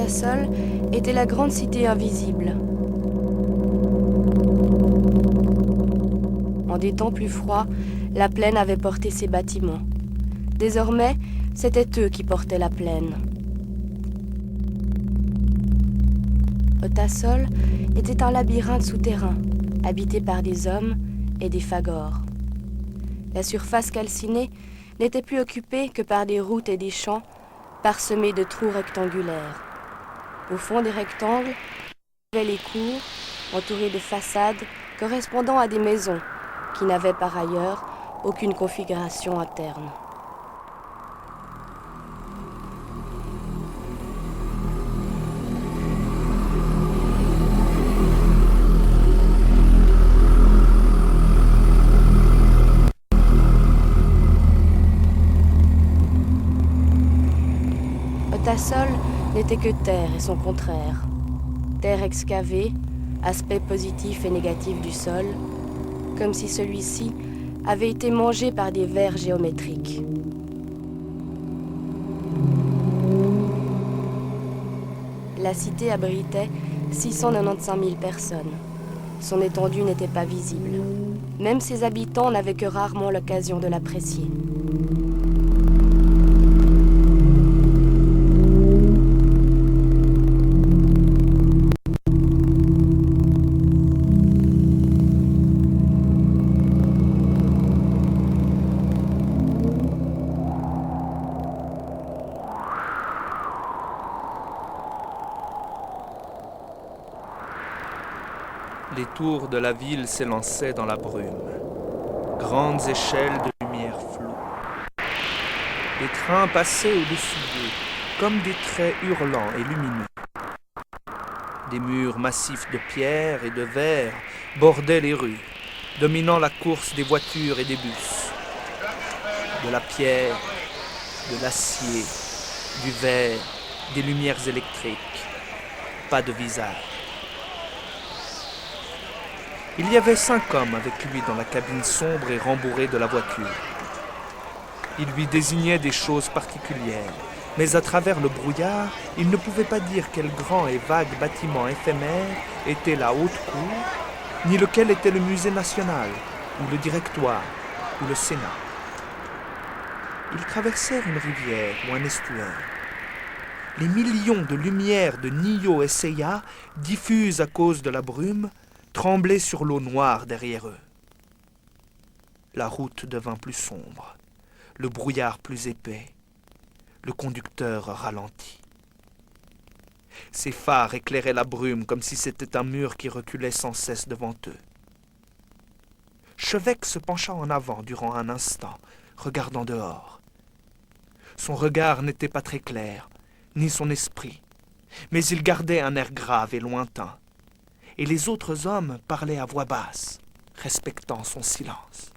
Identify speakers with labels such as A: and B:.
A: Otassol était la grande cité invisible. En des temps plus froids, la plaine avait porté ses bâtiments. Désormais, c'étaient eux qui portaient la plaine. Otassol était un labyrinthe souterrain, habité par des hommes et des fagors. La surface calcinée n'était plus occupée que par des routes et des champs parsemés de trous rectangulaires. Au fond des rectangles, il y avait les cours, entourées de façades correspondant à des maisons qui n'avaient par ailleurs aucune configuration interne. Otassol n'était que terre et son contraire. Terre excavée, aspect positif et négatif du sol, comme si celui-ci avait été mangé par des vers géométriques. La cité abritait 695 000 personnes. Son étendue n'était pas visible. Même ses habitants n'avaient que rarement l'occasion de l'apprécier.
B: Les tours de la ville s'élançaient dans la brume, grandes échelles de lumière floue. Les trains passaient au-dessus d'eux, comme des traits hurlants et lumineux. Des murs massifs de pierre et de verre bordaient les rues, dominant la course des voitures et des bus. De la pierre, de l'acier, du verre, des lumières électriques. Pas de visage. Il y avait 5 hommes avec lui dans la cabine sombre et rembourrée de la voiture. Il lui désignait des choses particulières, mais à travers le brouillard, il ne pouvait pas dire quel grand et vague bâtiment éphémère était la haute cour, ni lequel était le musée national, ou le directoire, ou le Sénat. Ils traversèrent une rivière ou un estuaire. Les millions de lumières de Niyo et Seiya, diffuses à cause de la brume, tremblaient sur l'eau noire derrière eux. La route devint plus sombre, le brouillard plus épais, le conducteur ralentit. Ses phares éclairaient la brume comme si c'était un mur qui reculait sans cesse devant eux. Chevêque se pencha en avant durant un instant, regardant dehors. Son regard n'était pas très clair, ni son esprit, mais il gardait un air grave et lointain. Et les autres hommes parlaient à voix basse, respectant son silence.